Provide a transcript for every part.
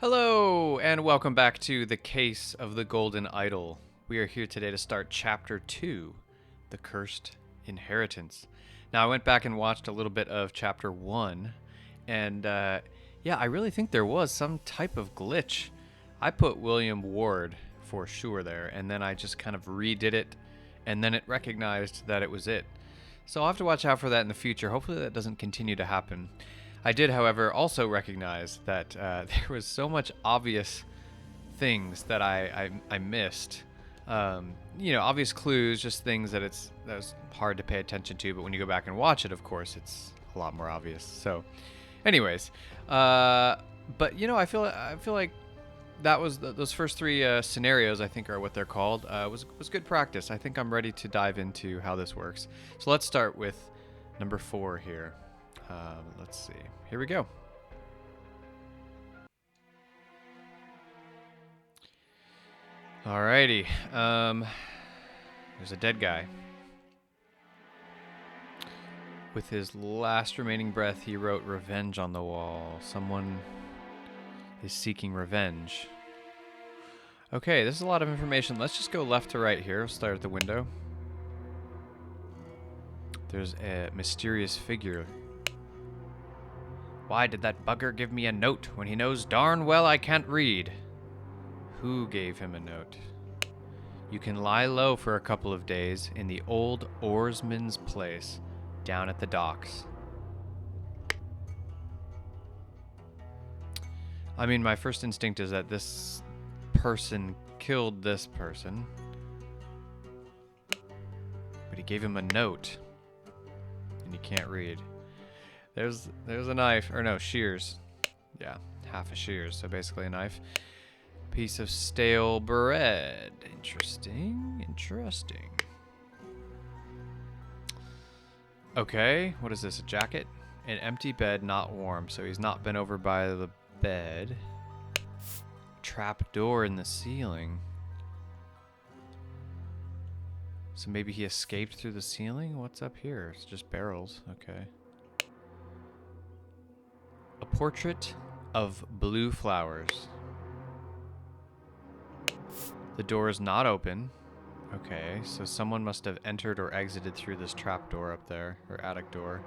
Hello, and welcome back to The Case of the Golden Idol. We are here today to start Chapter 2, The Cursed Inheritance. Now, I went back and watched a little bit of Chapter 1, and I really think there was some type of glitch. I put William Ward for sure there, and then I just kind of redid it, and then it recognized that it was it. So I'll have to watch out for that in the future. Hopefully that doesn't continue to happen. I did, however, also recognize that there was so much obvious things that I missed. Obvious clues, just things that was hard to pay attention to. But when you go back and watch it, of course, it's a lot more obvious. So, anyways, I feel like that was those first three scenarios. I think are what they're called. Was good practice. I think I'm ready to dive into how this works. So let's start with number 4 here. Let's see. Here we go. Alrighty. There's a dead guy. With his last remaining breath, he wrote revenge on the wall. Someone is seeking revenge. Okay, this is a lot of information. Let's just go left to right here. We'll start at the window. There's a mysterious figure. Why did that bugger give me a note when he knows darn well I can't read? Who gave him a note? You can lie low for a couple of days in the old oarsman's place down at the docks. I mean, my first instinct is that this person killed this person. But he gave him a note. And he can't read. There's a knife, or no, shears. Yeah, half a shears, so basically a knife. Piece of stale bread. Interesting. Okay, what is this, a jacket? An empty bed, not warm, so he's not been over by the bed. Trap door in the ceiling. So maybe he escaped through the ceiling? What's up here? It's just barrels, okay. A portrait of blue flowers. The door is not open. Okay, so someone must have entered or exited through this trap door up there, or attic door.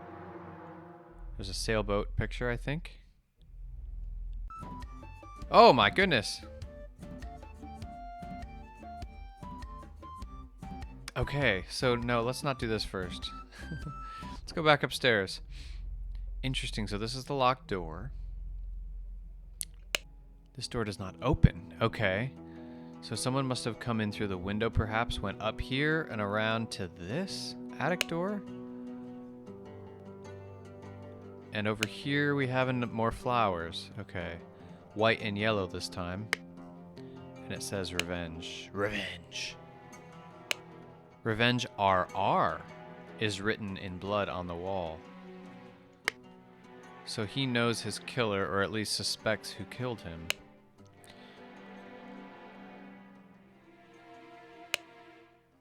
There's a sailboat picture, I think. Oh my goodness! Okay, so no, let's not do this first. Let's go back upstairs. Interesting, so this is the locked door. This door does not open. Okay. So someone must have come in through the window perhaps, went up here and around to this attic door. And over here we have more flowers. Okay. White and yellow this time. And it says revenge. Revenge. Revenge RR is written in blood on the wall. So he knows his killer, or at least suspects who killed him.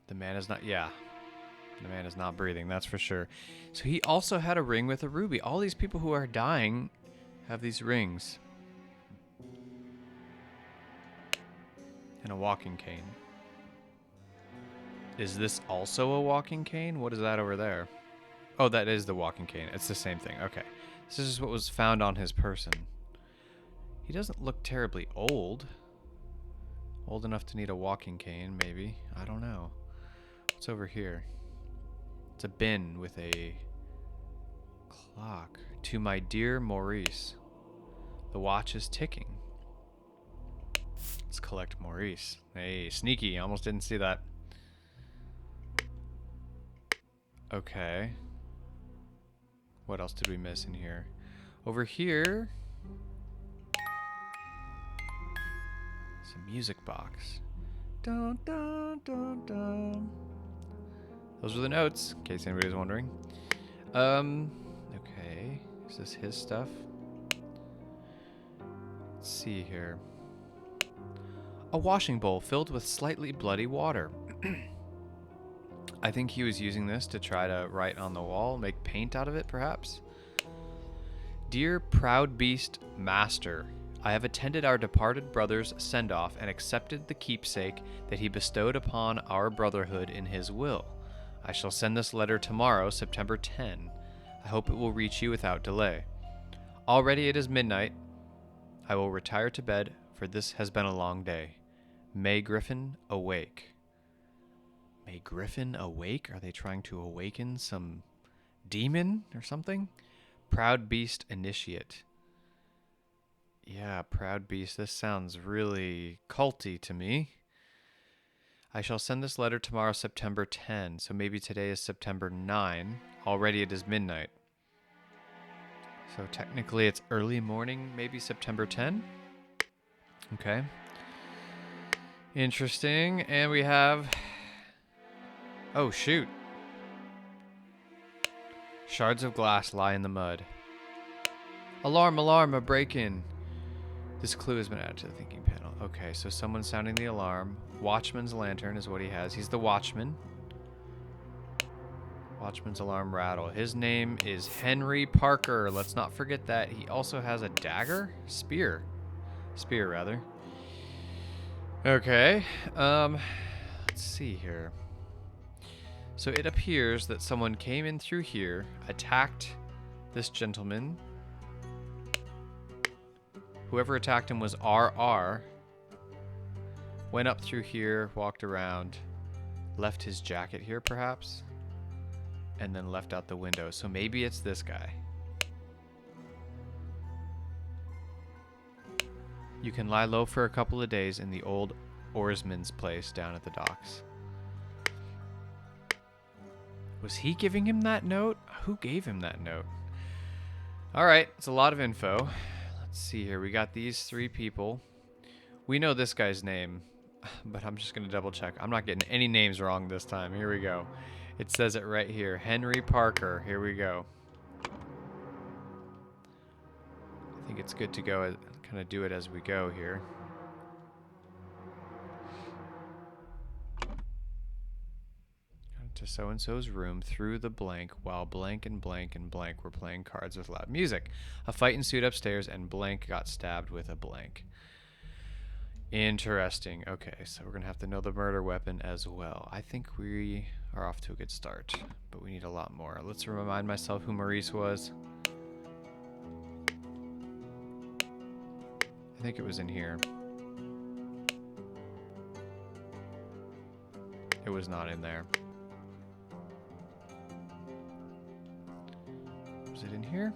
The man is not, the man is not breathing, that's for sure. So he also had a ring with a ruby. All these people who are dying have these rings. And a walking cane. Is this also a walking cane? What is that over there? Oh, that is the walking cane. It's the same thing. Okay. This is what was found on his person. He doesn't look terribly old. Old enough to need a walking cane, maybe. I don't know. What's over here? It's a bin with a clock. To my dear Maurice. The watch is ticking. Let's collect Maurice. Hey, sneaky. Almost didn't see that. Okay. What else did we miss in here? Over here, it's a music box. Dun, dun, dun, dun. Those were the notes, in case anybody was wondering. Okay. Is this his stuff? Let's see here. A washing bowl filled with slightly bloody water. I think he was using this to try to write on the wall, make paint out of it, perhaps. Dear proud beast master, I have attended our departed brother's send-off and accepted the keepsake that he bestowed upon our brotherhood in his will. I shall send this letter tomorrow, September 10. I hope it will reach you without delay. Already it is midnight. I will retire to bed, for this has been a long day. May Griffin awake. May Griffin awake? Are they trying to awaken some demon or something? Proud Beast Initiate. Yeah, Proud Beast. This sounds really culty to me. I shall send this letter tomorrow, September 10. So maybe today is September 9. Already it is midnight. So technically it's early morning, maybe September 10. Okay. Interesting. And we have... Oh, shoot. Shards of glass lie in the mud. Alarm, alarm, a break-in. This clue has been added to the thinking panel. Okay, so someone's sounding the alarm. Watchman's lantern is what he has. He's the watchman. Watchman's alarm rattle. His name is Henry Parker. Let's not forget that. He also has a dagger? Spear. Spear, rather. Okay. Let's see here. So it appears that someone came in through here, attacked this gentleman. Whoever attacked him was RR. Went up through here, walked around, left his jacket here perhaps, and then left out the window. So maybe it's this guy. You can lie low for a couple of days in the old oarsman's place down at the docks. Was he giving him that note? Who gave him that note? All right, it's a lot of info. Let's see here. We got these three people. We know this guy's name, but I'm just going to double check. I'm not getting any names wrong this time. Here we go. It says it right here. Henry Parker. Here we go. I think it's good to go kind of do it as we go here. To so-and-so's room through the blank while blank and blank and blank were playing cards with loud music. A fight ensued upstairs and blank got stabbed with a blank. Interesting. Okay, so we're going to have to know the murder weapon as well. I think we are off to a good start, but we need a lot more. Let's remind myself who Maurice was. I think it was in here. It was not in there. Is it in here?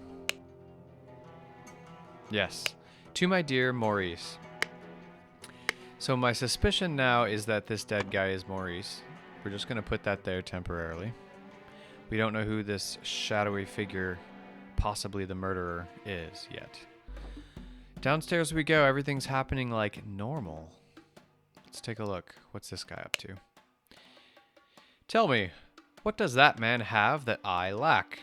Yes. To my dear Maurice. So my suspicion now is that this dead guy is Maurice. We're just going to put that there temporarily. We don't know who this shadowy figure, possibly the murderer, is yet. Downstairs we go. Everything's happening like normal. Let's take a look. What's this guy up to? Tell me, what does that man have that I lack?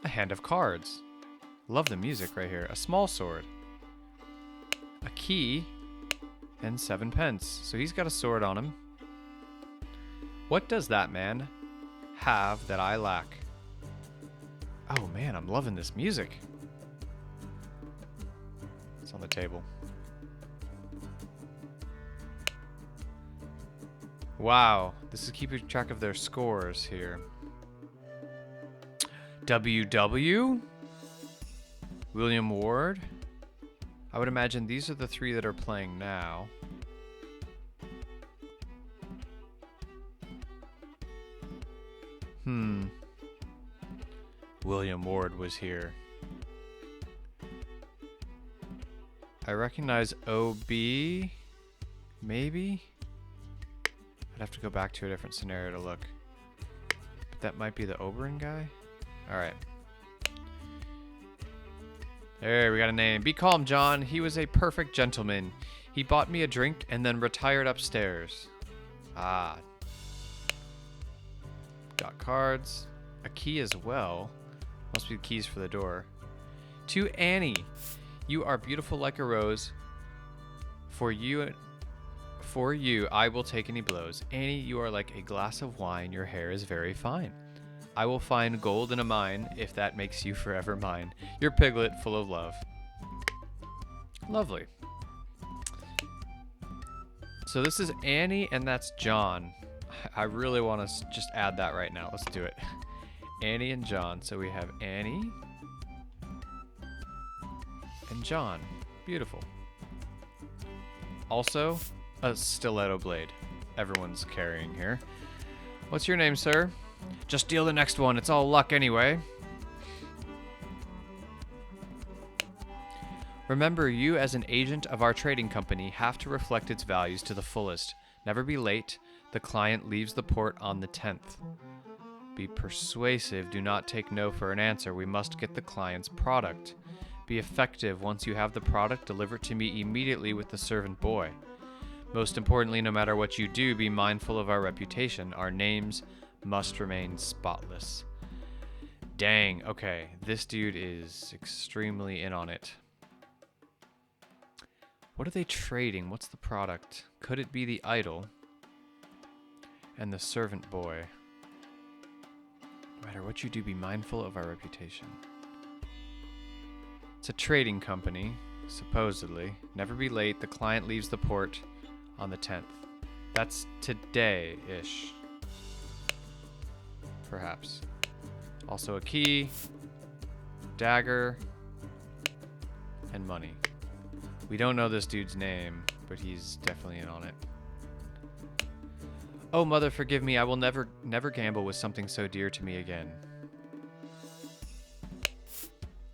A hand of cards. Love the music right here. A small sword. A key. And 7 pence. So he's got a sword on him. What does that man have that I lack? Oh man, I'm loving this music. It's on the table. Wow. This is keeping track of their scores here. WW, William Ward. I would imagine these are the three that are playing now. William Ward was here. I recognize OB, maybe? I'd have to go back to a different scenario to look. But that might be the Oberon guy? Alright. There, we got a name. Be calm, John. He was a perfect gentleman. He bought me a drink and then retired upstairs. Ah. Got cards. A key as well. Must be the keys for the door. To Annie. You are beautiful like a rose. For you, I will take any blows. Annie, you are like a glass of wine. Your hair is very fine. I will find gold in a mine if that makes you forever mine. Your piglet full of love. Lovely. So this is Annie and that's John. I really want to just add that right now. Let's do it. Annie and John. So we have Annie and John. Beautiful. Also, a stiletto blade. Everyone's carrying here. What's your name, sir? Just deal the next one. It's all luck anyway. Remember, you as an agent of our trading company have to reflect its values to the fullest. Never be late. The client leaves the port on the 10th. Be persuasive. Do not take no for an answer. We must get the client's product. Be effective. Once you have the product, deliver it to me immediately with the servant boy. Most importantly, no matter what you do, be mindful of our reputation. Our names must remain spotless. Dang, okay. This dude is extremely in on it. What are they trading? What's the product? Could it be the idol and the servant boy? No matter what you do, be mindful of our reputation. It's a trading company, supposedly. Never be late. The client leaves the port on the 10th. That's today-ish. Perhaps. Also a key, dagger, and money. We don't know this dude's name, but he's definitely in on it. Oh, mother, forgive me. I will never gamble with something so dear to me again.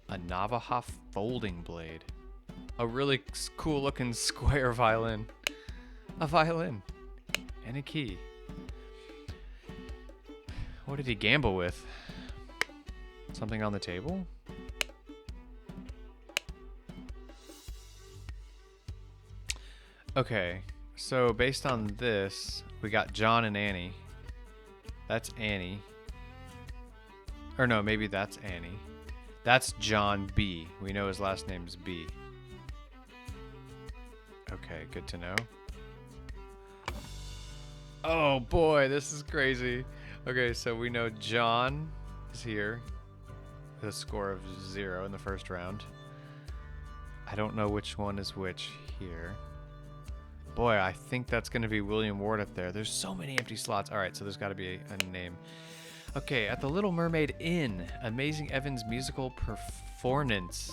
A Navajo folding blade. A really cool looking square violin. A violin. And a key. What did he gamble with? Something on the table? Okay, so based on this, we got John and Annie. That's Annie. Or no, maybe that's Annie. That's John B. We know his last name is B. Okay, good to know. Oh boy, this is crazy. Okay, so we know John is here with a score of 0 in the first round. I don't know which one is which here. Boy, I think that's going to be William Ward up there. There's so many empty slots. All right, so there's got to be a name. Okay, at the Little Mermaid Inn, Amazing Evan's musical performance.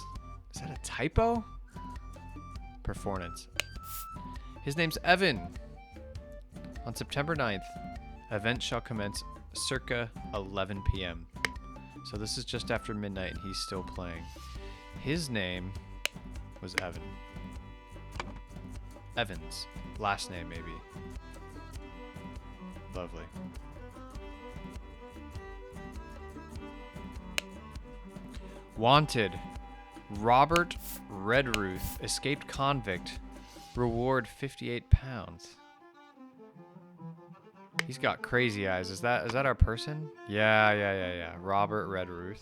Is that a typo? Performance. His name's Evan. On September 9th, event shall commence circa 11 p.m. So this is just after midnight and he's still playing. His name was Evan. Evans. Last name, maybe. Lovely. Wanted. Robert Redruth, escaped convict. Reward £58. He's got crazy eyes. Is that our person? Yeah. Robert Redruth.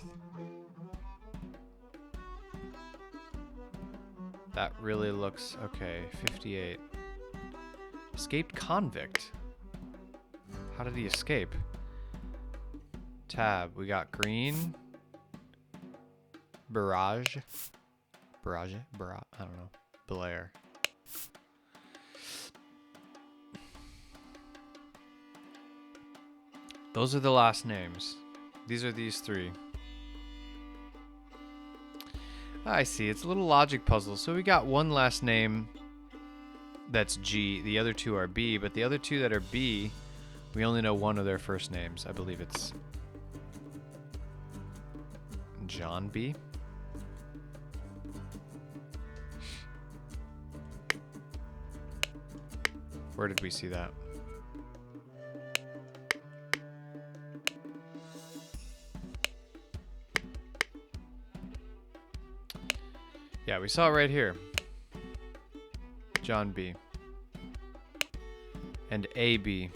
That really looks okay. 58. Escaped convict. How did he escape? Tab. We got green. Barrage. I don't know. Blair. Those are the last names. These are these three. I see. It's a little logic puzzle. So we got one last name that's G. The other two are B. But the other two that are B, we only know one of their first names. I believe it's John B. Where did we see that? Yeah, we saw it right here. John B. And AB.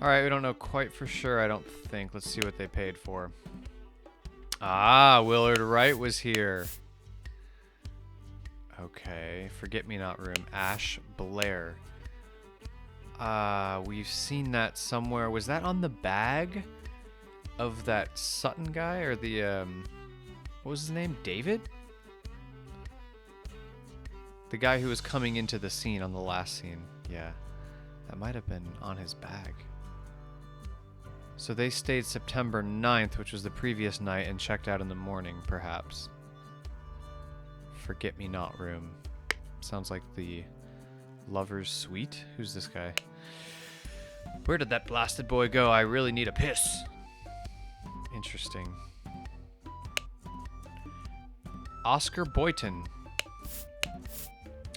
Alright, we don't know quite for sure, I don't think. Let's see what they paid for. Ah, Willard Wright was here. Okay, Forget-Me-Not Room. Ash Blair. We've seen that somewhere. Was that on the bag of that Sutton guy, or the what was his name? David? The guy who was coming into the scene on the last scene. Yeah. That might have been on his bag. So they stayed September 9th, which was the previous night, and checked out in the morning, perhaps. Forget-me-not room. Sounds like the lover's suite. Who's this guy? Where did that blasted boy go? I really need a piss. Interesting. Oscar Boyton.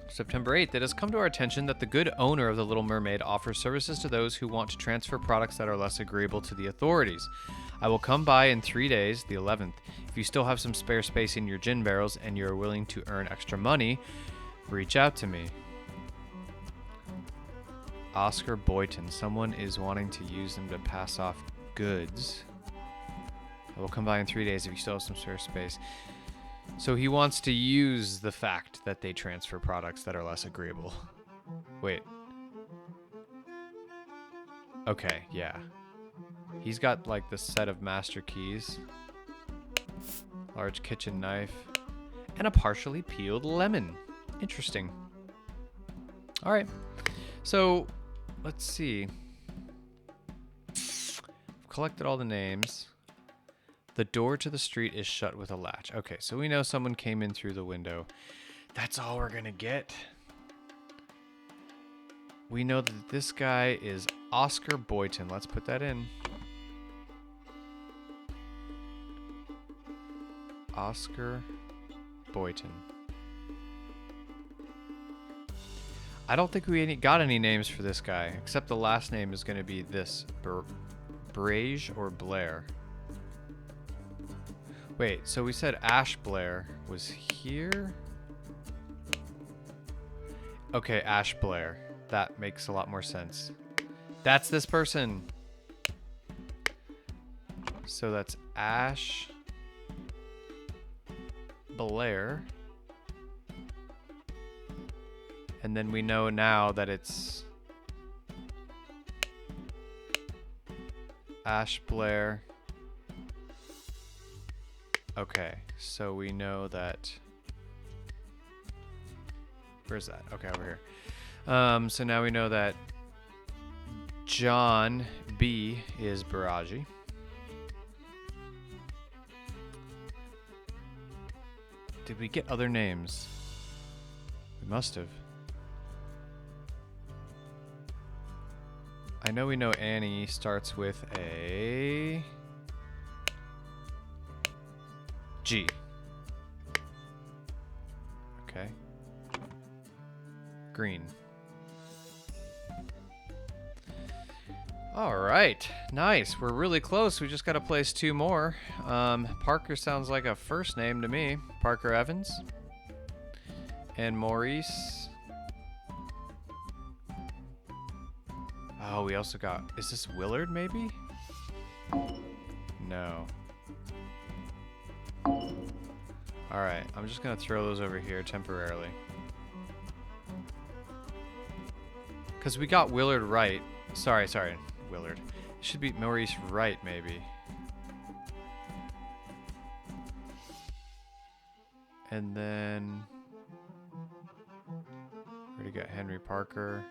September 8th, it has come to our attention that the good owner of the Little Mermaid offers services to those who want to transfer products that are less agreeable to the authorities. I will come by in 3 days, the 11th. If you still have some spare space in your gin barrels and you are willing to earn extra money, reach out to me. Oscar Boyton. Someone is wanting to use them to pass off goods. I will come by in 3 days if you still have some spare space. So he wants to use the fact that they transfer products that are less agreeable. Wait. Okay, yeah. He's got like the set of master keys, large kitchen knife, and a partially peeled lemon. Interesting. All right. So let's see. I've collected all the names. The door to the street is shut with a latch. Okay, so we know someone came in through the window. That's all we're gonna get. We know that this guy is Oscar Boyton. Let's put that in. Oscar Boyton. I don't think we got any names for this guy, except the last name is gonna be this. Brage or Blair. Wait, so we said Ash Blair was here? Okay, Ash Blair. That makes a lot more sense. That's this person. So that's Ash Blair. And then we know now that it's Ash Blair. Okay, so we know that... Where's that? Okay, over here. So now we know that John B is Baraji. Did we get other names? We must have. I know we know Annie starts with a... G. Okay. Green. All right. Nice. We're really close. We just got to place 2 more. Parker sounds like a first name to me. Parker Evans. And Maurice. Oh, we also got... Is this Willard, maybe? No. Alright, I'm just going to throw those over here temporarily. Because we got Willard Wright. Sorry, Willard. It should be Maurice Wright, maybe. And then... Already got Henry Parker.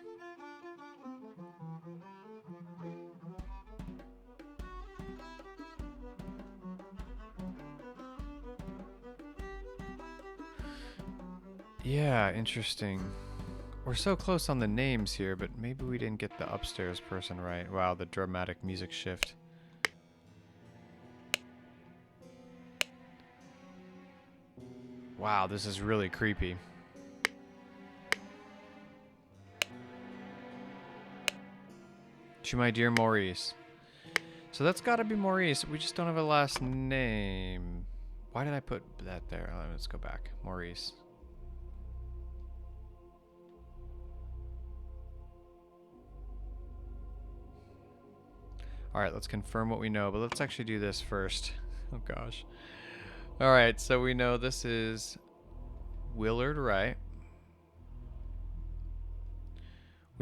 Yeah, interesting. We're so close on the names here, but maybe we didn't get the upstairs person right. Wow, the dramatic music shift. Wow, this is really creepy. To my dear Maurice. So that's gotta be Maurice. We just don't have a last name. Why did I put that there? Let's go back. Maurice. All right, let's confirm what we know, but let's actually do this first. Oh gosh. All right, so we know this is Willard Wright.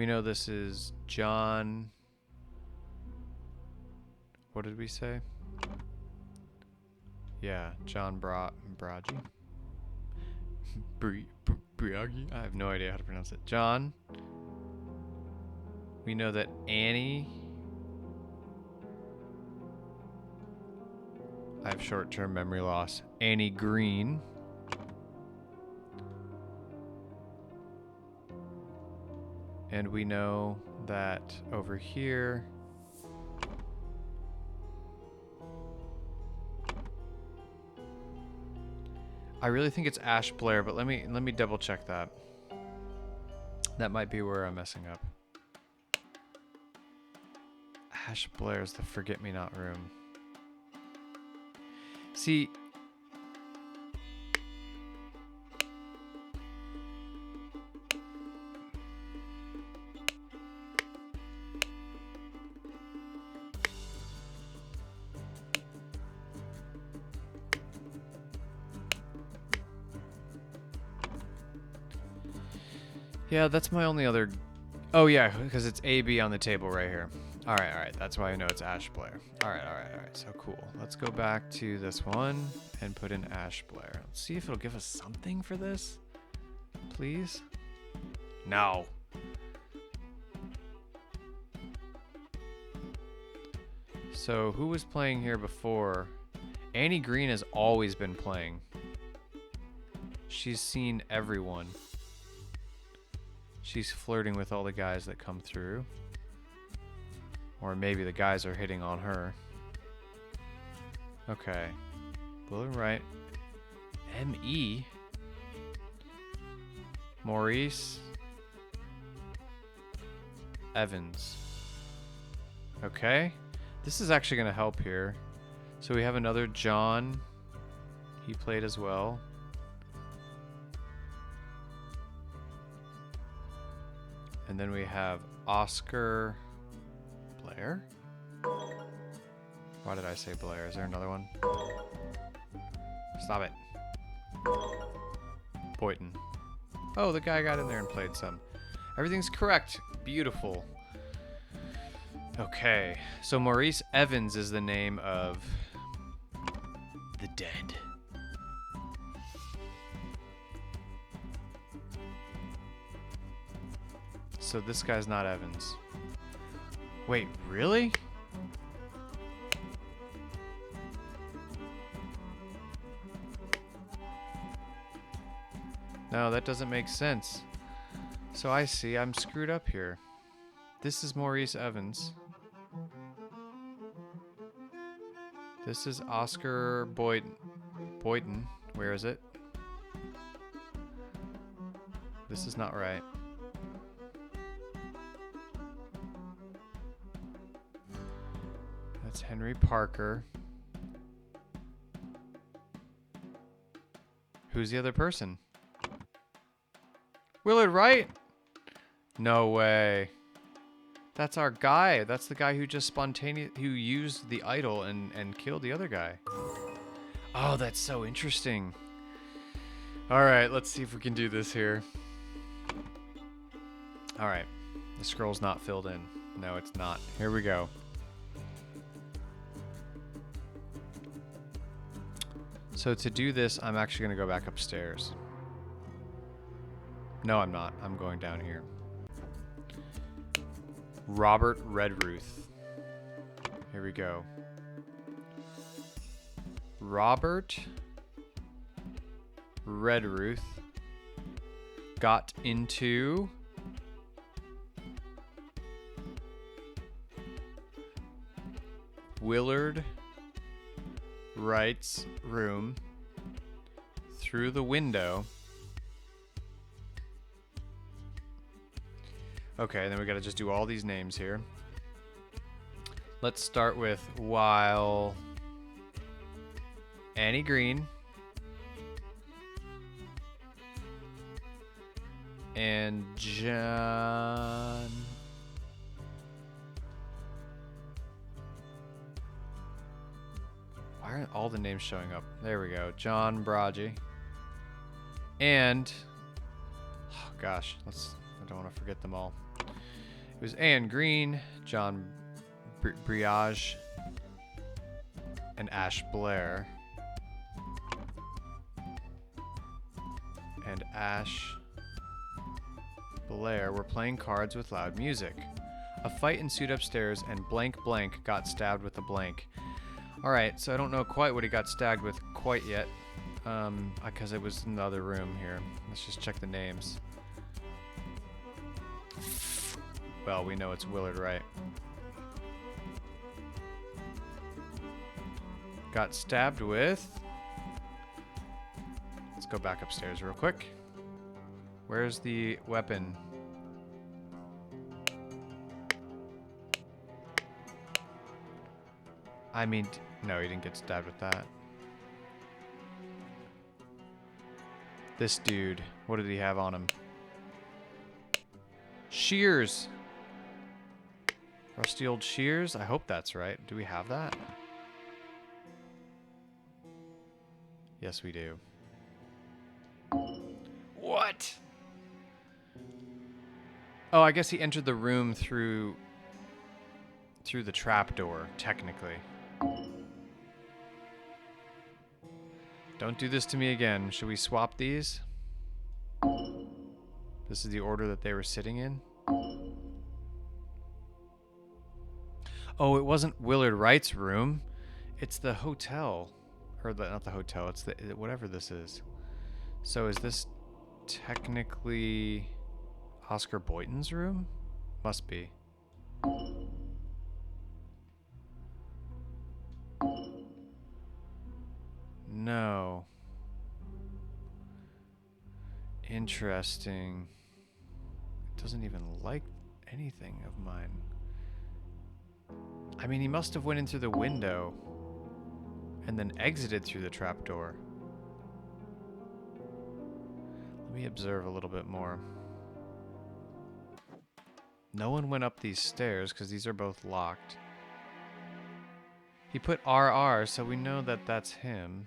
We know this is John. What did we say? Yeah, John Bragi. Briagi? I have no idea how to pronounce it. John. We know that Annie. I have short-term memory loss. Annie Green. And we know that over here. I really think it's Ash Blair, but let me double check that. That might be where I'm messing up. Ash Blair's the Forget-Me-Not room. See, yeah, that's my only other. Oh yeah, because it's AB on the table right here. All right. That's why I know it's Ash Blair. All right. So cool. Let's go back to this one and put in Ash Blair. Let's see if it'll give us something for this. Please. No. So who was playing here before? Annie Green has always been playing. She's seen everyone. She's flirting with all the guys that come through. Or maybe the guys are hitting on her. Okay. Blue and right. M.E. Maurice Evans. Okay. This is actually going to help here. So we have another John. He played as well. And then we have Oscar Blair. Why did I say Blair? Is there another one? Stop it. Boyton. Oh, the guy got in there and played some. Everything's correct. Beautiful. Okay, so Maurice Evans is the name of the dead. So this guy's not Evans. Wait, really? No, that doesn't make sense. So I see, I'm screwed up here. This is Maurice Evans. This is Oscar Boyton. Where is it? This is not right. That's Henry Parker. Who's the other person? Willard Wright? No way. That's our guy. That's the guy who just who used the idol and killed the other guy. Oh, that's so interesting. All right, let's see if we can do this here. All right, the scroll's not filled in. No, it's not. Here we go. So to do this, I'm actually going to go back upstairs. No, I'm not. I'm going down here. Robert Redruth. Here we go. Robert Redruth got into Willard Wright's room through the window. Okay, then we gotta just do all these names here. Let's start with while Annie Green and John Why aren't all the names showing up? There we go. John Bragi. And oh gosh, I don't want to forget them all. It was Anne Green, John Briage, and Ash Blair. And Ash Blair were playing cards with loud music. A fight ensued upstairs, and blank blank got stabbed with a blank. Alright, so I don't know quite what he got stabbed with quite yet, because it was in the other room here. Let's just check the names. Well, we know it's Willard Wright. Got stabbed with... Let's go back upstairs real quick. Where's the weapon? I mean, no, he didn't get stabbed with that. This dude, what did he have on him? Shears! Rusty old shears? I hope that's right. Do we have that? Yes, we do. What? Oh, I guess he entered the room through the trapdoor, technically. Don't do this to me again. Should we swap these? This is the order that they were sitting in. Oh, it wasn't Willard Wright's room. It's the hotel. Or not the hotel. It's the whatever this is. So is this technically Oscar Boynton's room? Must be. No. Interesting. It doesn't even like anything of mine. I mean, he must have went in through the window and then exited through the trapdoor. Let me observe a little bit more. No one went up these stairs because these are both locked. He put RR, so we know that that's him.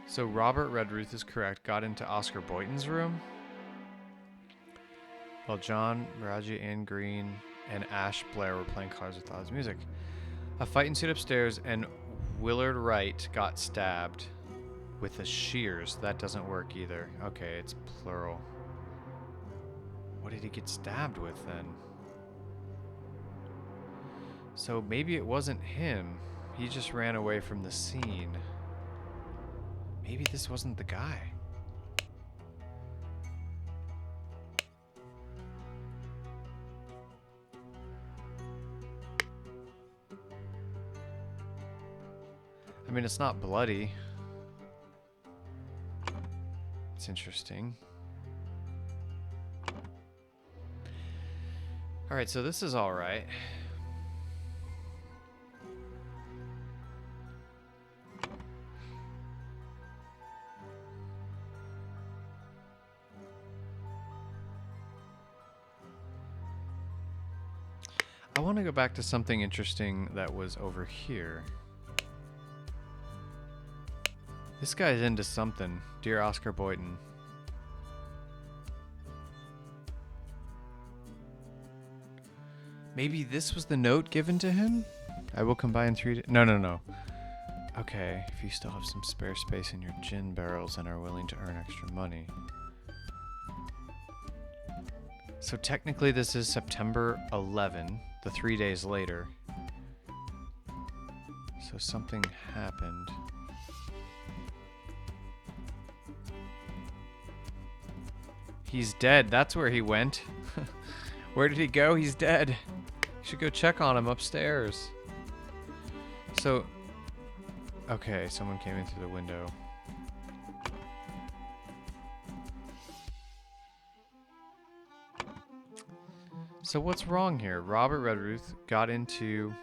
So Robert Redruth is correct. Got into Oscar Boynton's room. While John, Raji, Ann Green, and Ash Blair were playing cards with loud music. A fight ensued upstairs, and Willard Wright got stabbed with the shears. That doesn't work either. Okay, it's plural. What did he get stabbed with then? So maybe it wasn't him. He just ran away from the scene. Maybe this wasn't the guy. I mean, it's not bloody. It's interesting. Alright, so this is alright. I want to go back to something interesting that was over here. This guy's into something. Dear Oscar Boynton. Maybe this was the note given to him? I will combine 3... No. Okay, if you still have some spare space in your gin barrels and are willing to earn extra money. So technically this is September 11, the 3 days later. So something happened. He's dead. That's where he went. Where did he go? He's dead. You should go check on him upstairs. So, okay, someone came in through the window. So what's wrong here? Robert Redruth got into...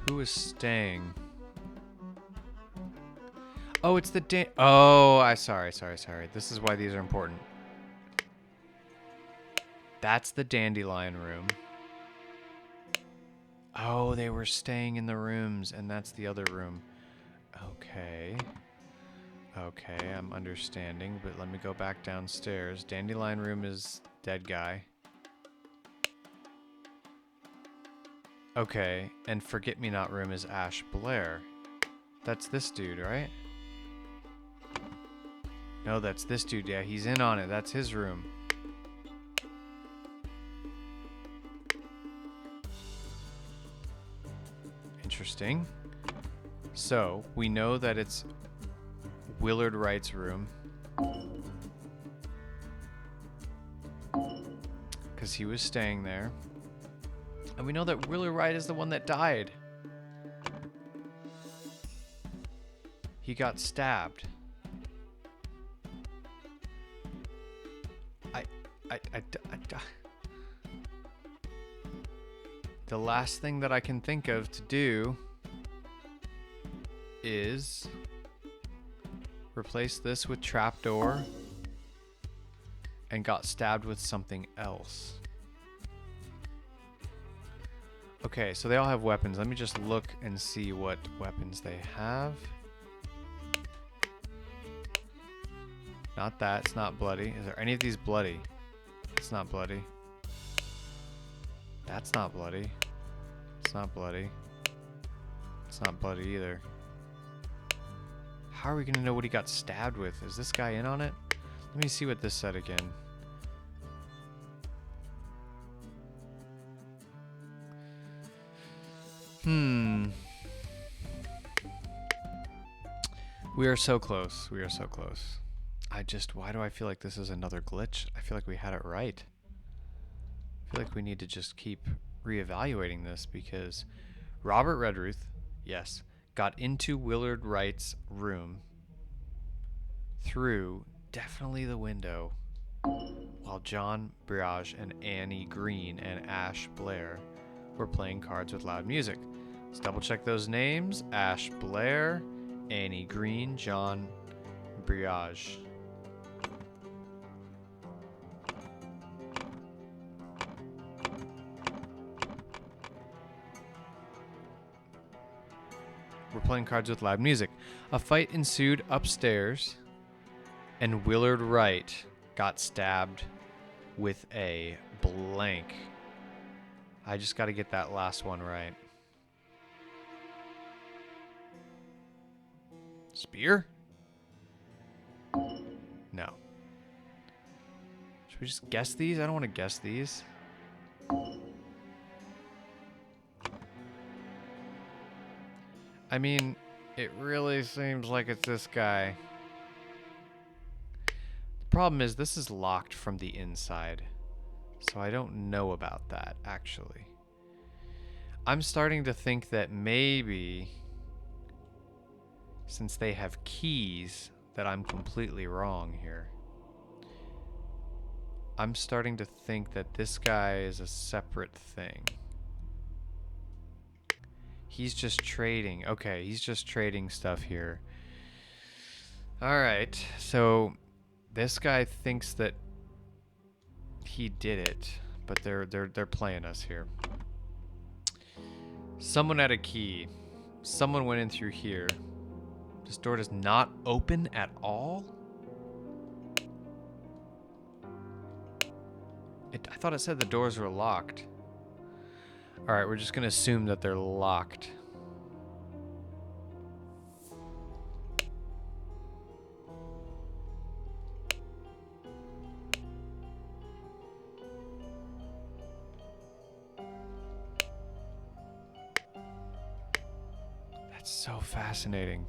Who is staying? Oh, it's the sorry. This is why these are important. That's the dandelion room. Oh, they were staying in the rooms, and that's the other room. Okay. Okay, I'm understanding, but let me go back downstairs. Dandelion room is dead guy. Okay, and forget-me-not room is Ash Blair. That's this dude, right? No, that's this dude. Yeah, he's in on it. That's his room. Interesting. So, we know that it's Willard Wright's room. Because he was staying there. And we know that Willard Wright is the one that died. He got stabbed. The last thing that I can think of to do is replace this with trapdoor and got stabbed with something else. Okay, so they all have weapons. Let me just look and see what weapons they have. Not that. It's not bloody. Is there any of these bloody? It's not bloody. That's not bloody. It's not bloody. It's not bloody either. How are we going to know what he got stabbed with? Is this guy in on it? Let me see what this said again. We are so close. We are so close. Why do I feel like this is another glitch? I feel like we had it right. I feel like we need to just keep reevaluating this because Robert Redruth, yes, got into Willard Wright's room through definitely the window while John Briage and Annie Green and Ash Blair were playing cards with loud music. Let's double check those names. Ash Blair, Annie Green, John Briage. We're playing cards with loud music. A fight ensued upstairs, and Willard Wright got stabbed with a blank. I just got to get that last one right. Spear? No. Should we just guess these? I don't want to guess these. I mean, it really seems like it's this guy. The problem is this is locked from the inside. So I don't know about that, actually. I'm starting to think that maybe, since they have keys, that I'm completely wrong here. I'm starting to think that this guy is a separate thing. He's just trading. Okay, he's just trading stuff here. Alright, so this guy thinks that he did it, but they're playing us here. Someone had a key. Someone went in through here. This door does not open at all? I thought it said the doors were locked. Alright, we're just going to assume that they're locked. That's so fascinating.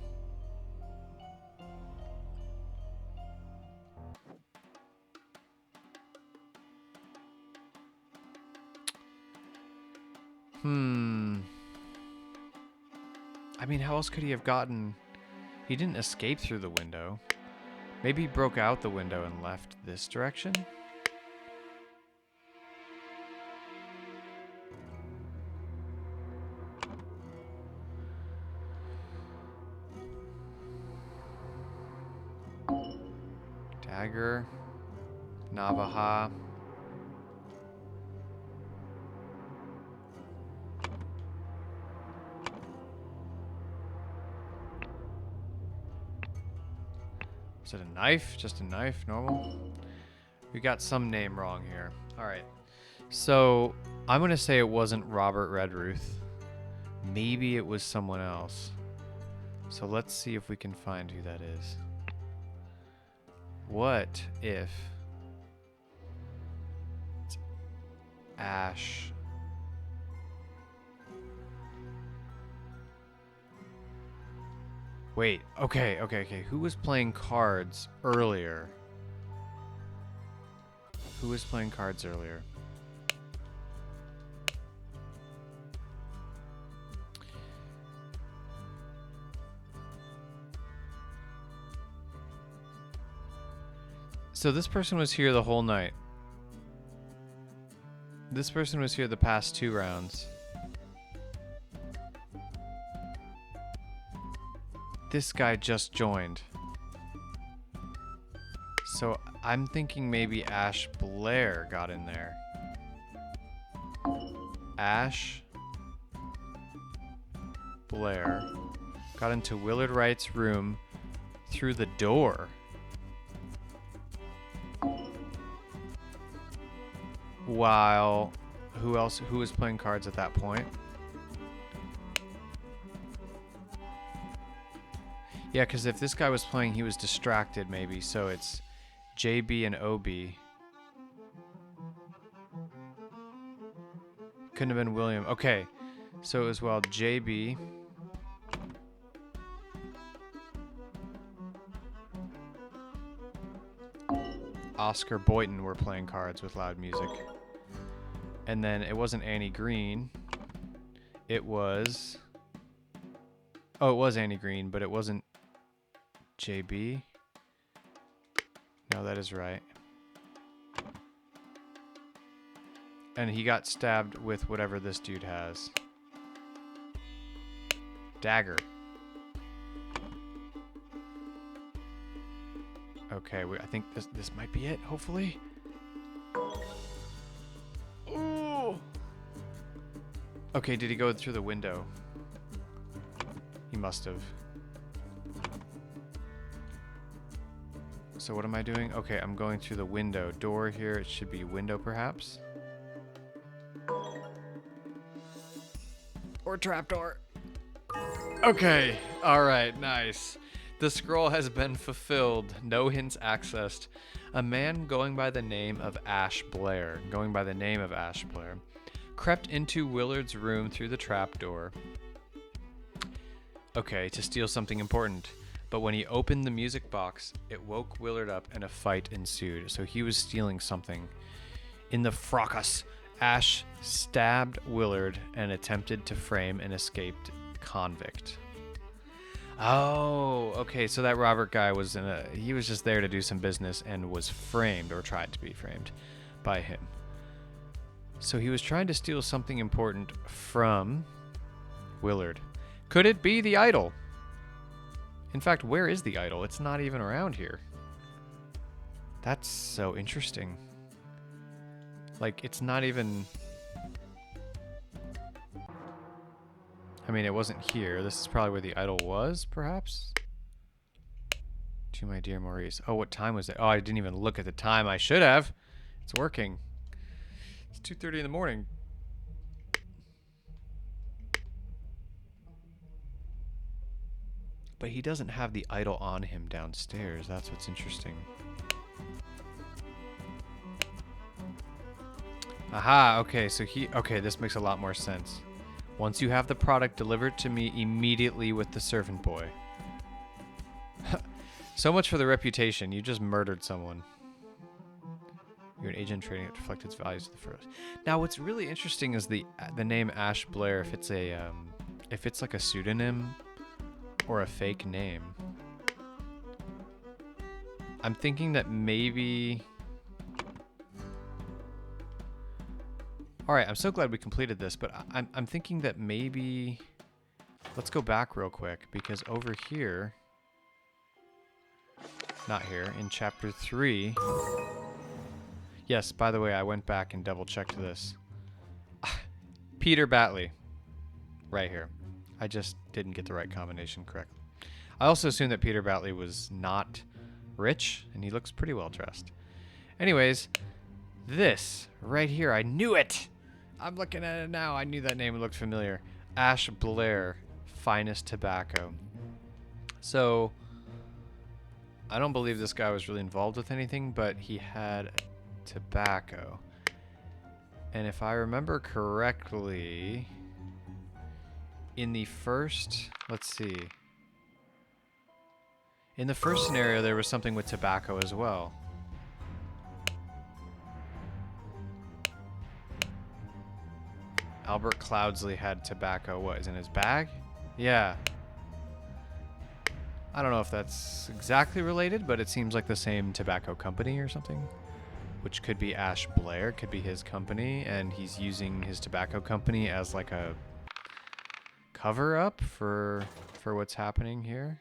I mean, how else could he have gotten... He didn't escape through the window. Maybe he broke out the window and left this direction? Dagger. Navaja. Is it a knife? Just a knife? Normal? We got some name wrong here. Alright. So, I'm going to say it wasn't Robert Redruth. Maybe it was someone else. So let's see if we can find who that is. What if it's Ash? Wait, okay. Who was playing cards earlier? Who was playing cards earlier? So this person was here the whole night. This person was here the past 2 rounds. This guy just joined. So I'm thinking maybe Ash Blair got in there. Ash Blair got into Willard Wright's room through the door. While who was playing cards at that point? Yeah, because if this guy was playing, he was distracted maybe, so it's JB and OB. Couldn't have been William. Okay, so it was, well, JB. Oscar Boynton were playing cards with loud music. And then it wasn't Annie Green. It was... Oh, it was Annie Green, but it wasn't JB. No, that is right. And he got stabbed with whatever this dude has. Dagger. Okay, I think this might be it, hopefully. Ooh. Okay, did he go through the window? He must have. So what am I doing? Okay, I'm going through the window. Door here, it should be window perhaps. Or trapdoor. Okay, alright, nice. The scroll has been fulfilled. No hints accessed. A man going by the name of Ash Blair, crept into Willard's room through the trapdoor. Okay, to steal something important. But when he opened the music box, it woke Willard up and a fight ensued. So he was stealing something. In the fracas, Ash stabbed Willard and attempted to frame an escaped convict. Oh, okay, so that Robert guy was he was just there to do some business and was framed, or tried to be framed, by him. So he was trying to steal something important from Willard. Could it be the idol? In fact, where is the idol? It's not even around here. That's so interesting. Like, it's not even... I mean, it wasn't here. This is probably where the idol was, perhaps? To my dear Maurice. Oh, what time was it? Oh, I didn't even look at the time. I should have. It's working. It's 2:30 in the morning. But he doesn't have the idol on him downstairs. That's what's interesting. Aha, okay, so okay, this makes a lot more sense. Once you have the product, deliver it to me immediately with the servant boy. So much for the reputation. You just murdered someone. You're an agent trading it to reflect its values to the first. Now, what's really interesting is the name Ash Blair. If it's a if it's like a pseudonym or a fake name. I'm thinking that maybe. All right, I'm so glad we completed this, but I'm thinking that maybe. Let's go back real quick, because over here. Not here, in chapter 3. Yes, by the way, I went back and double checked this. Peter Batley. Right here. I just didn't get the right combination correct. I also assumed that Peter Batley was not rich, and he looks pretty well dressed. Anyways, this right here, I knew it. I'm looking at it now. I knew that name looked familiar. Ash Blair, Finest Tobacco. So, I don't believe this guy was really involved with anything, but he had tobacco. And if I remember correctly, in the first, let's see. In the first scenario, there was something with tobacco as well. Albert Cloudsley had tobacco. What, is in his bag? Yeah. I don't know if that's exactly related, but it seems like the same tobacco company or something. Which could be Ash Blair, could be his company, and he's using his tobacco company as like a cover-up for what's happening here.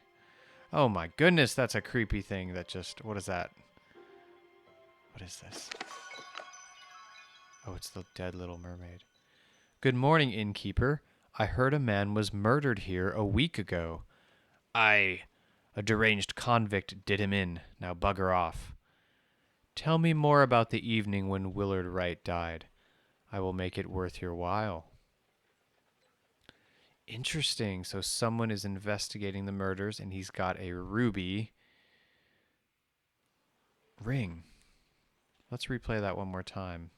Oh my goodness, that's a creepy thing that just... What is that? What is this? Oh, it's the dead little mermaid. Good morning, innkeeper. I heard a man was murdered here a week ago. Aye, a deranged convict did him in. Now bugger off. Tell me more about the evening when Willard Wright died. I will make it worth your while. Interesting. So someone is investigating the murders, and he's got a ruby ring. Let's replay that one more time.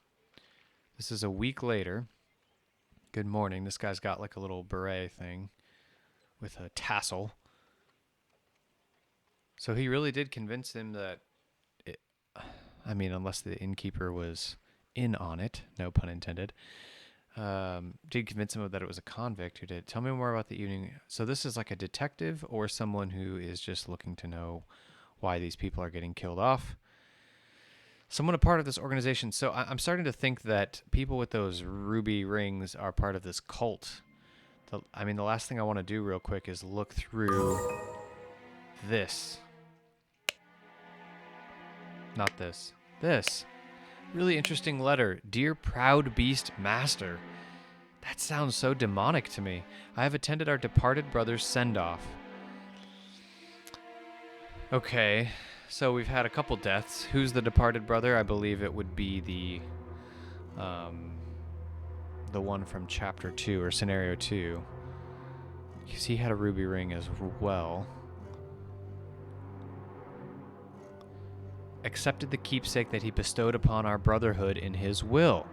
This is a week later. Good morning. This guy's got like a little beret thing with a tassel. So he really did convince him that it, I mean, unless the innkeeper was in on it, no pun intended, did convince him that it was a convict who did. Tell me more about the evening. So this is like a detective or someone who is just looking to know why these people are getting killed off. Someone a part of this organization. So I'm starting to think that people with those ruby rings are part of this cult. I mean, the last thing I want to do real quick is look through this. Not this. This. Really interesting letter. Dear Proud Beast Master. That sounds so demonic to me. I have attended our departed brother's send-off. Okay. So we've had a couple deaths. Who's the departed brother? I believe it would be the one from chapter 2 or scenario 2. Because he had a ruby ring as well. Accepted the keepsake that he bestowed upon our brotherhood in his will.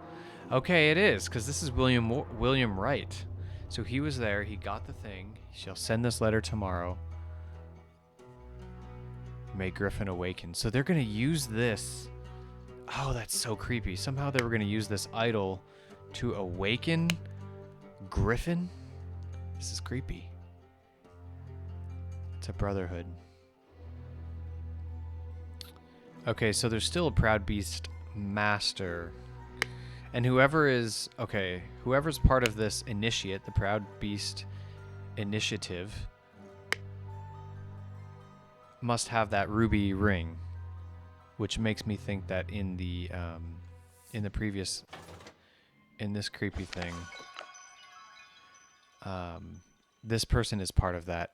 Okay, it is, because this is William Wright. So he was there. He got the thing. He shall send this letter tomorrow. May Griffin awaken. So they're going to use this. Oh, that's so creepy. Somehow they were going to use this idol to awaken Griffin. This is creepy. It's a brotherhood. Okay, so there's still a Proud Beast Master. And whoever's part of this initiate, the Proud Beast Initiative, must have that ruby ring, which makes me think that in this creepy thing, this person is part of that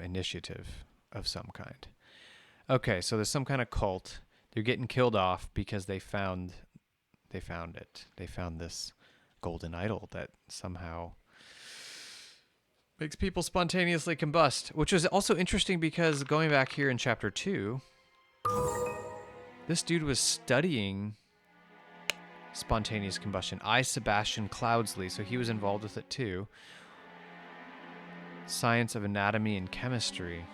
initiative of some kind. Okay, so there's some kind of cult. They're getting killed off because they found it. They found this golden idol that somehow makes people spontaneously combust, which was also interesting because going back here in chapter 2, this dude was studying spontaneous combustion. Sebastian Cloudsley, so he was involved with it too. Science of anatomy and chemistry.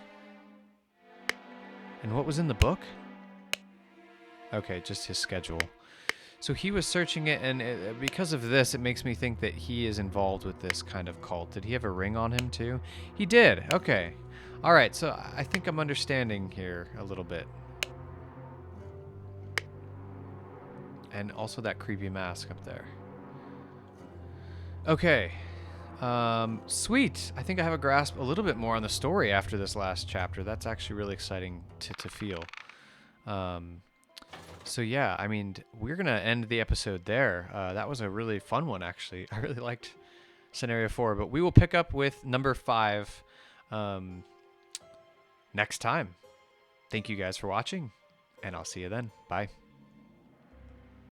And what was in the book? Okay, just his schedule. So he was searching it, and because of this, it makes me think that he is involved with this kind of cult. Did he have a ring on him too? He did. Okay. All right, so I think I'm understanding here a little bit. And also that creepy mask up there. Okay. Sweet. I think I have a grasp a little bit more on the story after this last chapter. That's actually really exciting to feel. So yeah, I mean, we're going to end the episode there. That was a really fun one, actually. I really liked Scenario 4, but we will pick up with number 5 next time. Thank you guys for watching, and I'll see you then. Bye.